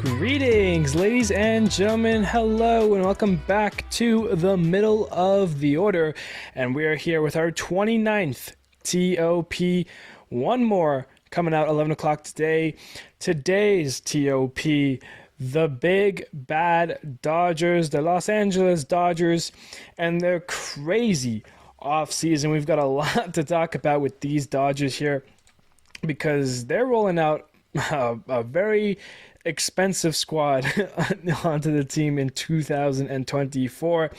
Greetings, ladies and gentlemen. Hello, and welcome back to the middle of the order. And we are here with our 29th TOP. One more coming out 11 o'clock today. Today's TOP, the big bad Dodgers, the Los Angeles Dodgers, and their crazy offseason. We've got a lot to talk about with these Dodgers here because they're rolling out a very expensive squad onto the team in 2024.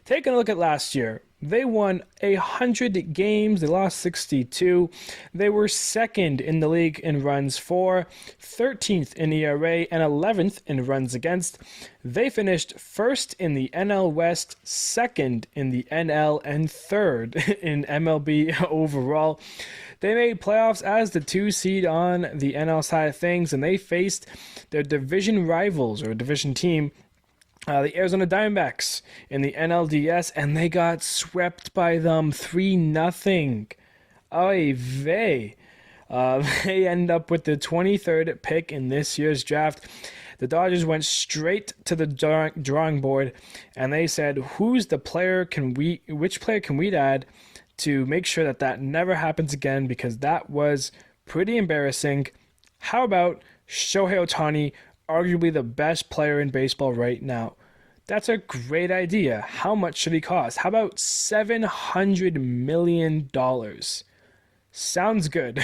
Taking a look at last year, they won 100 games. They lost 62. They were second in the league in runs for, 13th in ERA, and 11th in runs against. They finished first in the NL West, second in the NL, and third in MLB overall. They made playoffs as the 2 seed on the NL side of things, and they faced their division rivals, or division team, the Arizona Diamondbacks in the NLDS, and they got swept by them 3-0. Oy vey. They end up with the 23rd pick in this year's draft. The Dodgers went straight to the drawing board, and they said, which player can we add to make sure that never happens again, because that was pretty embarrassing. How about Shohei Ohtani, arguably the best player in baseball right now? That's a great idea. How much should he cost? How about $700 million? Sounds good.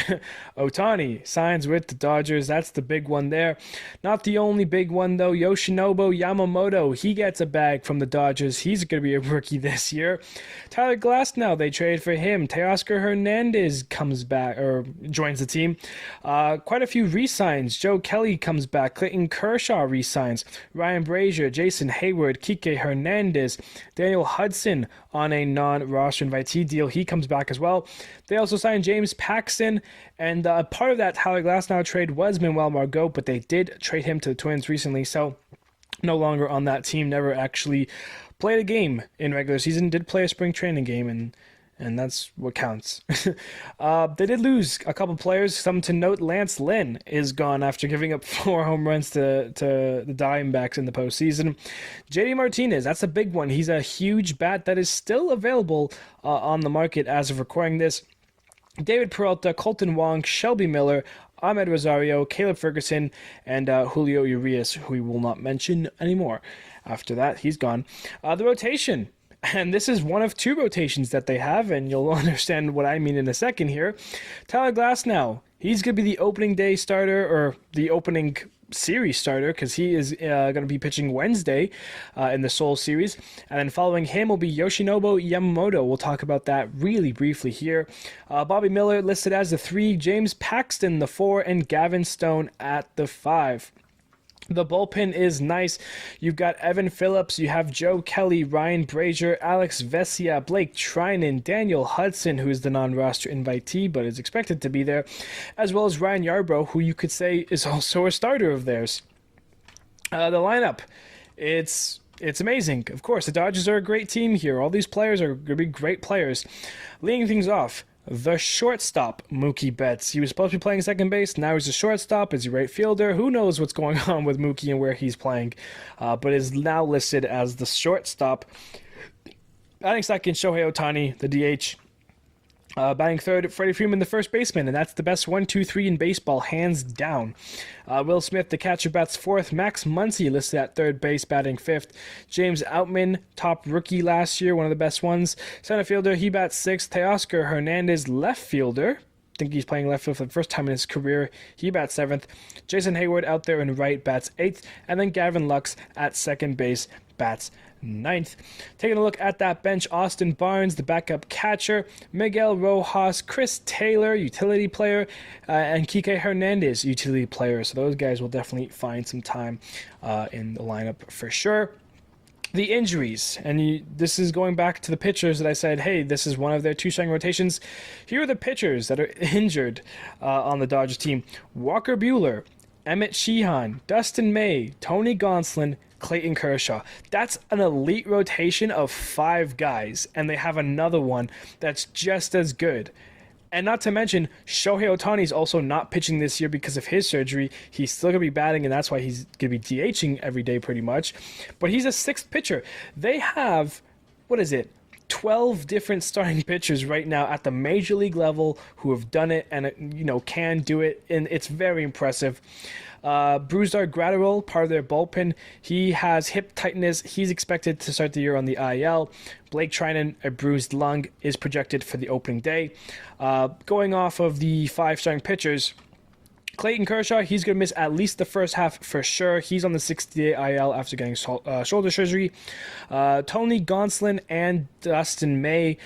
Ohtani signs with the Dodgers. That's the big one there. Not the only big one, though. Yoshinobu Yamamoto, he gets a bag from the Dodgers. He's going to be a rookie this year. Tyler Glasnow, they trade for him. Teoscar Hernandez comes back, or joins the team. Quite a few re-signs. Joe Kelly comes back. Clayton Kershaw re-signs. Ryan Brazier, Jason Hayward, Kike Hernandez, Daniel Hudson on a non-roster invitee deal. He comes back as well. They also signed James Paxton, and part of that Tyler Glasnow trade was Manuel Margot, but they did trade him to the Twins recently, so no longer on that team, never actually played a game in regular season, did play a spring training game, and that's what counts. They did lose a couple players. Something to note, Lance Lynn is gone after giving up 4 home runs to the Diamondbacks in the postseason. JD Martinez, that's a big one. He's a huge bat that is still available on the market as of recording this. David Peralta, Colton Wong, Shelby Miller, Ahmed Rosario, Caleb Ferguson, and Julio Urias, who we will not mention anymore. After that, he's gone. The rotation. And this is one of 2 rotations that they have, and you'll understand what I mean in a second here. Tyler Glasnow, he's going to be the opening day starter, or the opening series starter, because he is going to be pitching Wednesday in the Seoul series. And then following him will be Yoshinobu Yamamoto. We'll talk about that really briefly here. Bobby Miller listed as the 3, James Paxton the 4, and Gavin Stone at the 5. The bullpen is nice. You've got Evan Phillips, you have Joe Kelly, Ryan Brazier, Alex Vesia, Blake Trinan, Daniel Hudson, who is the non-roster invitee but is expected to be there, as well as Ryan Yarbrough, who you could say is also a starter of theirs. The lineup, it's amazing. Of course, the Dodgers are a great team here. All these players are going to be great players. Leading things off, the shortstop, Mookie Betts. He was supposed to be playing second base. Now he's a shortstop. Is he right fielder? Who knows what's going on with Mookie and where he's playing, but is now listed as the shortstop. Batting second, Shohei Ohtani, the DH. Batting third, Freddie Freeman, the first baseman, and that's the best 1-2-3 in baseball, hands down. Will Smith, the catcher, bats fourth. Max Muncy listed at third base, batting fifth. James Outman, top rookie last year, one of the best ones. Center fielder, he bats sixth. Teoscar Hernandez, left fielder. I think he's playing left field for the first time in his career. He bats seventh. Jason Hayward out there in right, bats eighth. And then Gavin Lux at second base, bats ninth. Taking a look at that bench, Austin Barnes, the backup catcher, Miguel Rojas, Chris Taylor, utility player, and Kike Hernandez, utility player. So those guys will definitely find some time in the lineup for sure. The injuries, and this is going back to the pitchers that I said, hey, this is one of their 2 starting rotations. Here are the pitchers that are injured on the Dodgers team. Walker Buehler, Emmett Sheehan, Dustin May, Tony Gonsolin, Clayton Kershaw. That's an elite rotation of 5 guys, and they have another one that's just as good. And not to mention, Shohei Ohtani is also not pitching this year because of his surgery. He's still going to be batting, and that's why he's going to be DHing every day pretty much. But he's a sixth pitcher. They have, what is it, 12 different starting pitchers right now at the major league level who have done it and, can do it. And it's very impressive. Brusdar Graterol, part of their bullpen, he has hip tightness. He's expected to start the year on the IL. Blake Trinan, a bruised lung, is projected for the opening day. Going off of the 5 starting pitchers, Clayton Kershaw, he's going to miss at least the first half for sure. He's on the 60-day IL after getting shoulder surgery. Tony Gonsolin and Dustin May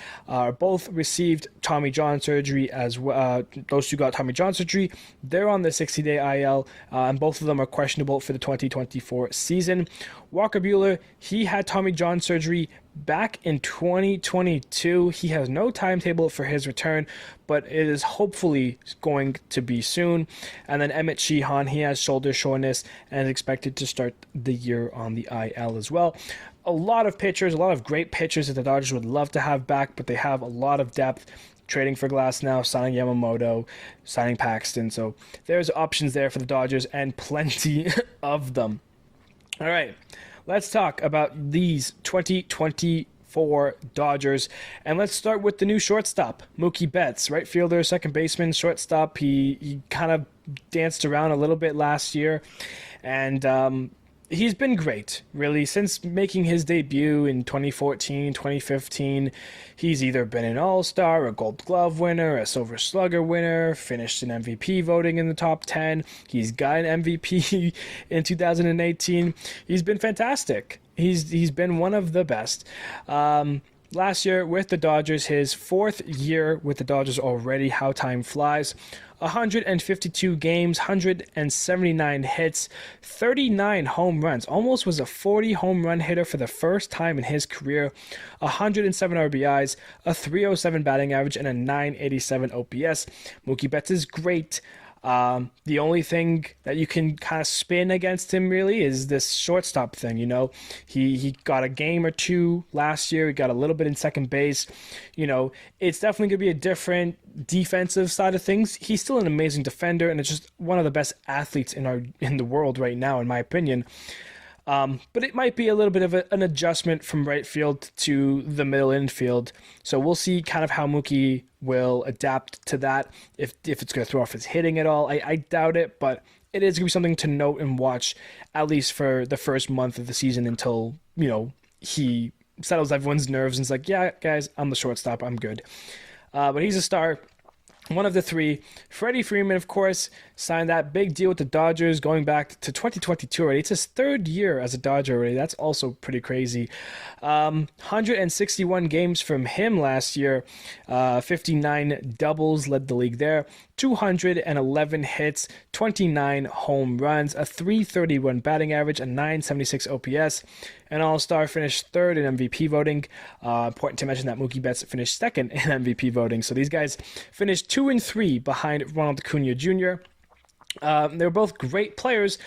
both received Tommy John surgery as well. Those two got Tommy John surgery. They're on the 60-day IL, and both of them are questionable for the 2024 season. Walker Buehler, he had Tommy John surgery back in 2022. He has no timetable for his return, but it is hopefully going to be soon. And then Emmett Sheehan, he has shoulder soreness and is expected to start the year on the IL as well. A lot of pitchers, a lot of great pitchers that the Dodgers would love to have back, but they have a lot of depth. Trading for Glasnow, signing Yamamoto, signing Paxton. So there's options there for the Dodgers and plenty of them. All right, let's talk about these 2024 Dodgers, and let's start with the new shortstop, Mookie Betts, right fielder, second baseman, shortstop. He kind of danced around a little bit last year, and he's been great, really, since making his debut in 2014, 2015. He's either been an All-Star, a Gold Glove winner, a Silver Slugger winner, finished in MVP voting in the top 10. He's got an MVP in 2018. He's been fantastic. He's been one of the best. Last year with the Dodgers, his 4th year with the Dodgers already, how time flies. 152 games, 179 hits, 39 home runs. Almost was a 40 home run hitter for the first time in his career. 107 RBIs, a 307 batting average, and a 987 OPS. Mookie Betts is great. The only thing that you can kind of spin against him really is this shortstop thing. He got a game or two last year. He got a little bit in second base. It's definitely going to be a different defensive side of things. He's still an amazing defender, and it's just one of the best athletes in the world right now, in my opinion. But it might be a little bit of an adjustment from right field to the middle infield. So we'll see kind of how Mookie will adapt to that, if it's going to throw off his hitting at all. I doubt it, but it is going to be something to note and watch, at least for the first month of the season until, he settles everyone's nerves and is like, yeah, guys, I'm the shortstop. I'm good. But he's a star. One of the 3. Freddie Freeman, of course, signed that big deal with the Dodgers going back to 2022 already. It's his 3rd year as a Dodger already. That's also pretty crazy. 161 games from him last year. 59 doubles led the league there. 211 hits, 29 home runs, a 331 batting average, a 976 OPS. An All-Star finished 3rd in MVP voting. Important to mention that Mookie Betts finished 2nd in MVP voting. So these guys finished 2 and 3 behind Ronald Acuna Jr. They were both great players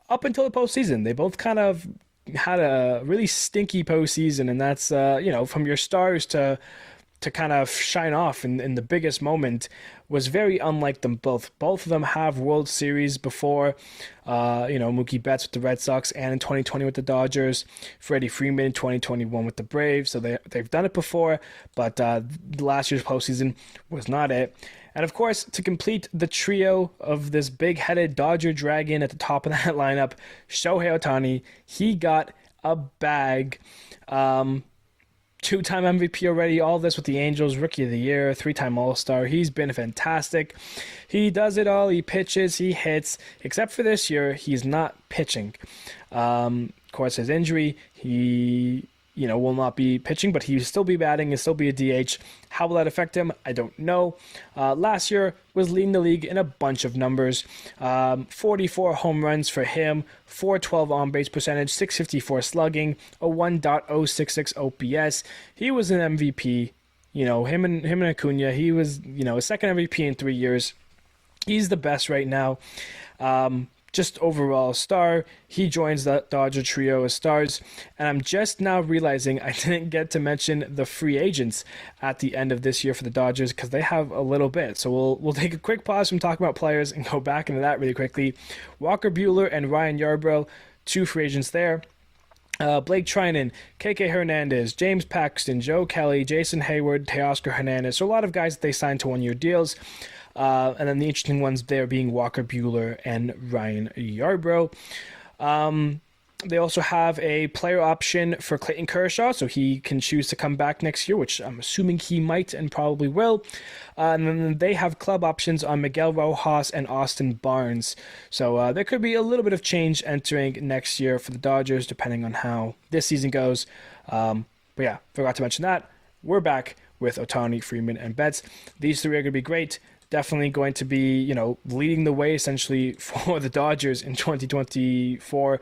up until the postseason. They both kind of had a really stinky postseason, and that's from your stars to kind of shine off in the biggest moment was very unlike them both. Both of them have World Series before. Mookie Betts with the Red Sox and in 2020 with the Dodgers. Freddie Freeman in 2021 with the Braves. So they've done it before, but last year's postseason was not it. And of course, to complete the trio of this big-headed Dodger dragon at the top of that lineup, Shohei Ohtani, he got a bag. 2-time MVP already, all this with the Angels, Rookie of the Year, 3-time All-Star. He's been fantastic. He does it all. He pitches, he hits. Except for this year, he's not pitching. Of course, his injury, he will not be pitching, but he'll still be batting, he'll still be a DH. How will that affect him? I don't know. Last year was leading the league in a bunch of numbers. 44 home runs for him, 412 on-base percentage, 654 slugging, a 1.066 OPS. He was an MVP. Him and Acuna, he was, a second MVP in 3 years. He's the best right now. just overall star. He joins that Dodger trio of stars. And I'm just now realizing I didn't get to mention the free agents at the end of this year for the Dodgers because they have a little bit. So we'll take a quick pause from talking about players and go back into that really quickly. Walker Buehler and Ryan Yarbrough, 2 free agents there. Blake Trinan, KK Hernandez, James Paxton, Joe Kelly, Jason Hayward, Teoscar Hernandez. So a lot of guys that they signed to 1-year deals. And then the interesting ones there being Walker Buehler and Ryan Yarbrough. They also have a player option for Clayton Kershaw, so he can choose to come back next year, which I'm assuming he might and probably will. And then they have club options on Miguel Rojas and Austin Barnes. So there could be a little bit of change entering next year for the Dodgers, depending on how this season goes. But yeah, forgot to mention that. We're back with Ohtani, Freeman, and Betts. These 3 are going to be great. Definitely going to be, leading the way essentially for the Dodgers in 2024.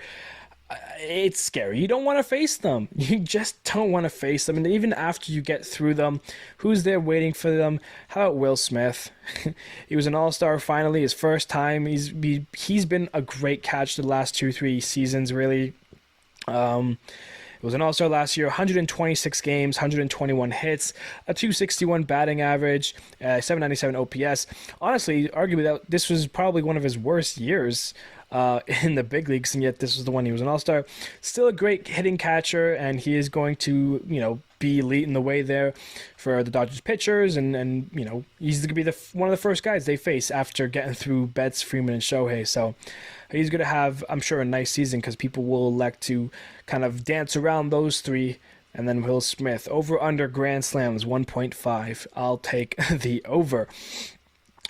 It's scary. You don't want to face them. You just don't want to face them. And even after you get through them, who's there waiting for them? How about Will Smith? He was an all-star finally, his first time. He's been a great catch the last 2-3 seasons, really. It was an all-star last year, 126 games, 121 hits, a 261 batting average, 797 OPS. Honestly, arguably, this was probably one of his worst years in the big leagues, and yet this was the one he was an all-star. Still a great hitting catcher, and he is going to, be leading the way there for the Dodgers pitchers, and he's going to be one of the first guys they face after getting through Betts, Freeman, and Shohei. So he's going to have, I'm sure, a nice season because people will elect to kind of dance around those 3. And then Will Smith, over under grand slams, 1.5. I'll take the over.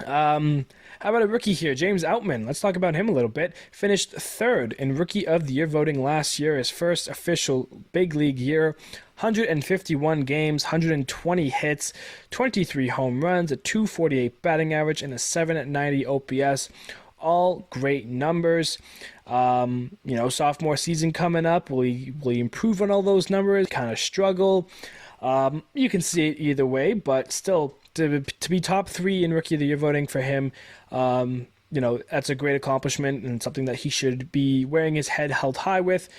How about a rookie here, James Outman? Let's talk about him a little bit. Finished 3rd in Rookie of the Year voting last year, his first official big league year. 151 games, 120 hits, 23 home runs, a 248 batting average, and a 790 OPS. All great numbers. Sophomore season coming up. Will he improve on all those numbers? Kind of struggle. You can see it either way, but still, to be top 3 in Rookie of the Year voting for him, that's a great accomplishment and something that he should be wearing his head held high with.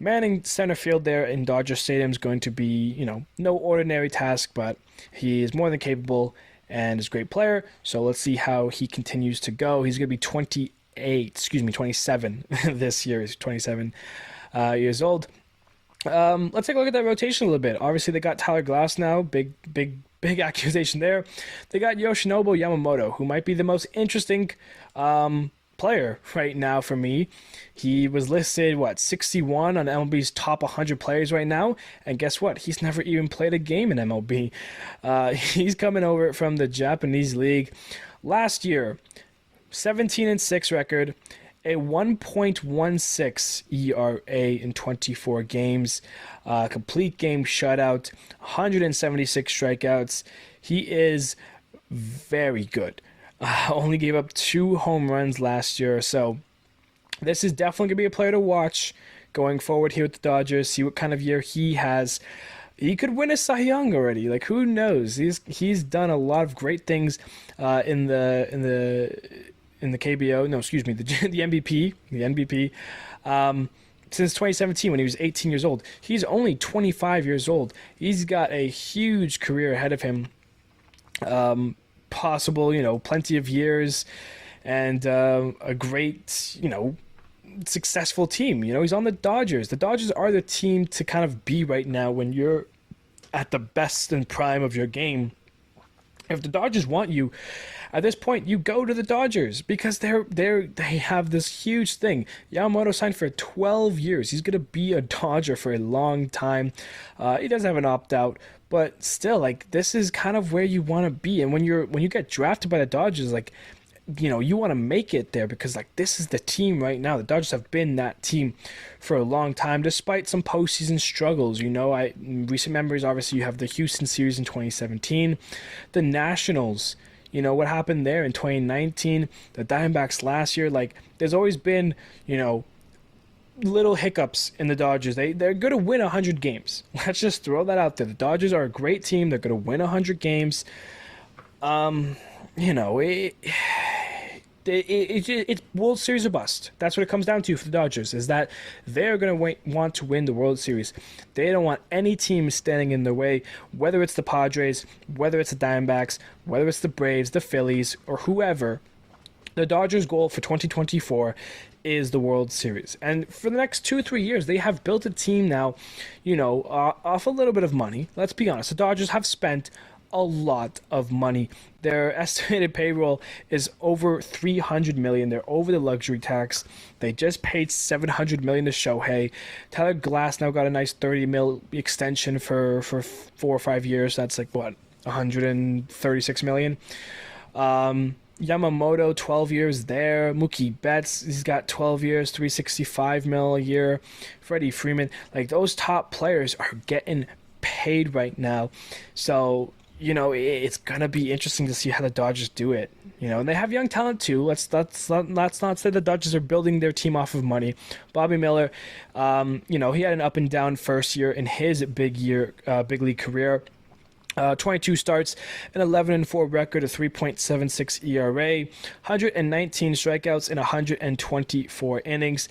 Manning center field there in Dodger Stadium is going to be, no ordinary task, but he is more than capable and is a great player. So let's see how he continues to go. He's going to be 27 this year. He's 27 years old. Let's take a look at that rotation a little bit. Obviously, they got Tyler Glasnow, big accusation there. They got Yoshinobu Yamamoto, who might be the most interesting player right now for me. He was listed 61 on MLB's top 100 players right now, and guess what? He's never even played a game in MLB. He's coming over from the Japanese league. Last year, 17-6 record, a 1.16 ERA in 24 games, complete game shutout, 176 strikeouts. He is very good. Only gave up 2 home runs last year, so this is definitely going to be a player to watch going forward here with the Dodgers. See what kind of year he has. He could win a Cy Young already. Who knows? He's done a lot of great things in the KBO. No, excuse me, the MVP. The MVP. Since 2017 when he was 18 years old. He's only 25 years old. He's got a huge career ahead of him. Possible, plenty of years and a great, successful team. He's on the Dodgers. The Dodgers are the team to kind of be right now when you're at the best and prime of your game. If the Dodgers want you, at this point, you go to the Dodgers because they have this huge thing. Yamamoto signed for 12 years. He's going to be a Dodger for a long time. He does have an opt-out, but still, this is kind of where you want to be. And when you get drafted by the Dodgers, you want to make it there because this is the team right now. The Dodgers have been that team for a long time, despite some postseason struggles. In recent memories, obviously, you have the Houston series in 2017, the Nationals. What happened there in 2019, the Diamondbacks last year. There's always been, little hiccups in the Dodgers. They're going to win 100 games. Let's just throw that out there. The Dodgers are a great team. They're going to win 100 games. They It's World Series or bust. That's what it comes down to for the Dodgers, is that they're going to want to win the World Series. They don't want any team standing in their way, whether it's the Padres, whether it's the Diamondbacks, whether it's the Braves, the Phillies, or whoever. The Dodgers' goal for 2024 is the World Series. And for the next 2-3 years, they have built a team now, off a little bit of money. Let's be honest. The Dodgers have spent a lot of money. Their estimated payroll is over $300 million. They're over the luxury tax. They just paid $700 million to Shohei. Tyler Glasnow got a nice $30 million extension for 4 or 5 years. That's like what, $136 million. Yamamoto, 12 years there. Mookie Betts, he's got 12 years, $365 million a year. Freddie Freeman, like those top players are getting paid right now. So it's gonna be interesting to see how the Dodgers do it. And they have young talent too. Let's not say the Dodgers are building their team off of money. Bobby Miller, he had an up and down first year in his big league career. 22 starts, an 11-4 record, a 3.76 ERA, 119 strikeouts in 124 innings.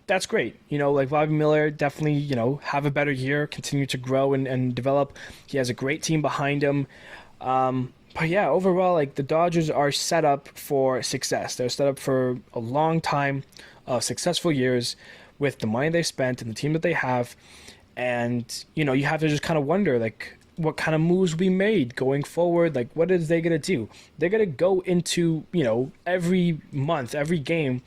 That's great. Like Bobby Miller, definitely, have a better year, continue to grow and develop. He has a great team behind him. But yeah, overall, like the Dodgers are set up for success. They're set up for a long time of successful years with the money they spent and the team that they have. And, you have to just kind of wonder, like, what kind of moves will be made going forward. Like, what is they going to do? They're going to go into, every month, every game,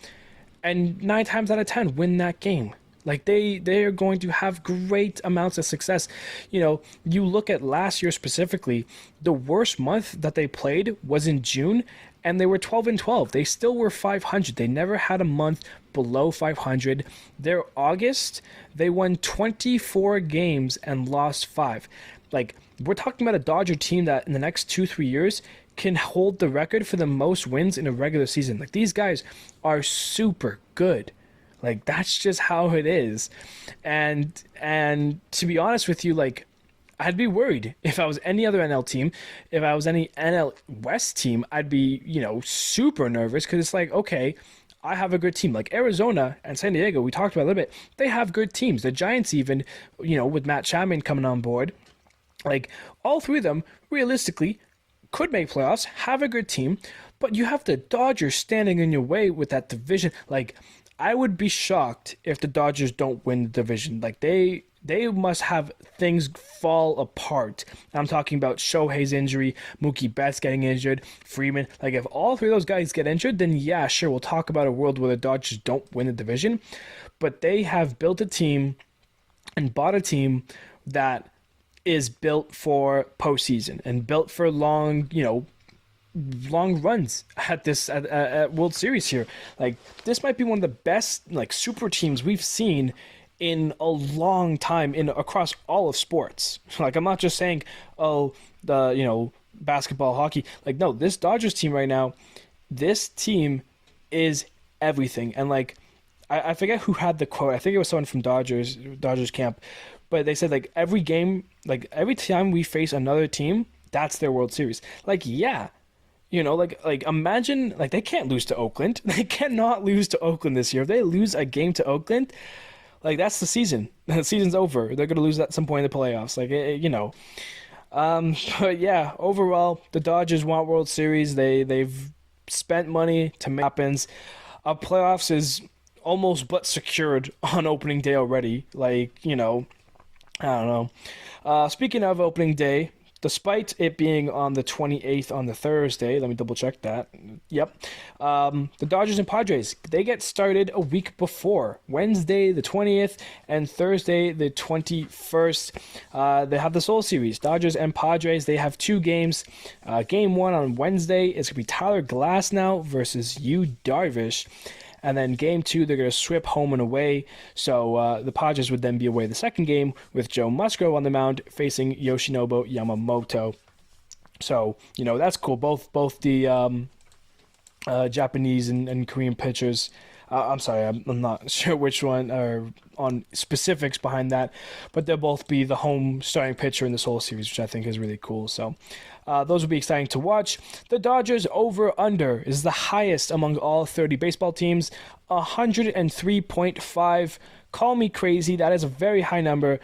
and 9 times out of 10 win that game. Like they are going to have great amounts of success. You look at last year specifically, the worst month that they played was in June, and they were 12-12. They still were 500. They never had a month below 500. Their August, they won 24 games and lost 5. Like, we're talking about a Dodger team that in the next 2-3 years can hold the record for the most wins in a regular season. Like, these guys are super good. Like, that's just how it is. And to be honest with you, like, I'd be worried if I was any other NL team. If I was any NL West team, I'd be, super nervous, because it's like, okay, I have a good team. Like Arizona and San Diego, we talked about a little bit. They have good teams. The Giants even, with Matt Chapman coming on board, like all 3 of them realistically could make playoffs, have a good team, but you have the Dodgers standing in your way with that division. Like, I would be shocked if the Dodgers don't win the division. Like, they must have things fall apart. I'm talking about Shohei's injury, Mookie Betts getting injured, Freeman. Like, if all 3 of those guys get injured, then yeah, sure, we'll talk about a world where the Dodgers don't win the division. But they have built a team and bought a team that is built for postseason and built for long runs at World Series here. Like, this might be one of the best like super teams we've seen in a long time across all of sports. Like, I'm not just saying, basketball, hockey. Like, no, this Dodgers team right now, this team is everything. And like, I forget who had the quote. I think it was someone from Dodgers camp. But they said, like, every game, like, every time we face another team, that's their World Series. Like, yeah. Like imagine, like, they can't lose to Oakland. They cannot lose to Oakland this year. If they lose a game to Oakland, like, that's the season. The season's over. They're going to lose at some point in the playoffs. Like, But yeah, overall, the Dodgers want World Series. They've spent money to make happens. Playoffs is almost but secured on opening day already. Like, I don't know. Speaking of opening day, despite it being on the 28th on the Thursday, let me double check that. Yep. The Dodgers and Padres, they get started a week before, Wednesday the 20th and Thursday the 21st. They have the Soul Series. Dodgers and Padres, they have 2 games. Game 1 on Wednesday is going to be Tyler Glasnow versus Yu Darvish. And then game 2, they're going to swap home and away. So the Padres would then be away the second game with Joe Musgrove on the mound facing Yoshinobu Yamamoto. So, that's cool. Both the Japanese and Korean pitchers I'm sorry, I'm not sure which one or on specifics behind that, but they'll both be the home starting pitcher in this whole series, which I think is really cool. So those will be exciting to watch. The Dodgers over-under is the highest among all 30 baseball teams, 103.5. Call me crazy, that is a very high number,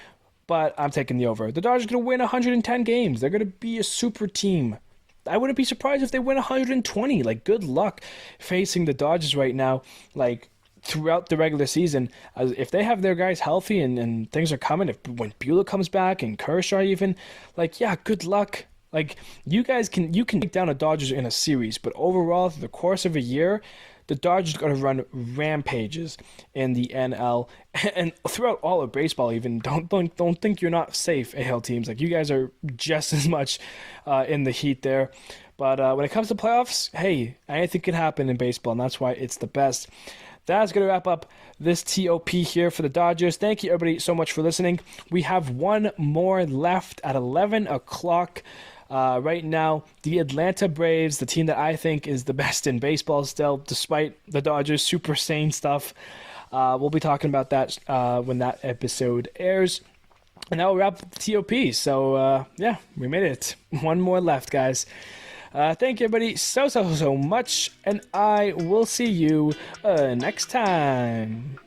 but I'm taking the over. The Dodgers are going to win 110 games. They're going to be a super team. I wouldn't be surprised if they win 120. Like, good luck facing the Dodgers right now, like, throughout the regular season. If they have their guys healthy and things are coming, when Buehler comes back and Kershaw even, like, yeah, good luck. Like, you can take down the Dodgers in a series, but overall, through the course of a year, the Dodgers are going to run rampages in the NL and throughout all of baseball. Even don't think you're not safe, AL teams. Like, you guys are just as much in the heat there. But when it comes to playoffs, hey, anything can happen in baseball, and that's why it's the best. That's going to wrap up this TOP here for the Dodgers. Thank you, everybody, so much for listening. We have one more left at 11 o'clock. Right now, the Atlanta Braves, the team that I think is the best in baseball still, despite the Dodgers' super sane stuff. We'll be talking about that when that episode airs. And that will wrap up the TOP. So, yeah, we made it. One more left, guys. Thank you, everybody, so much. And I will see you next time.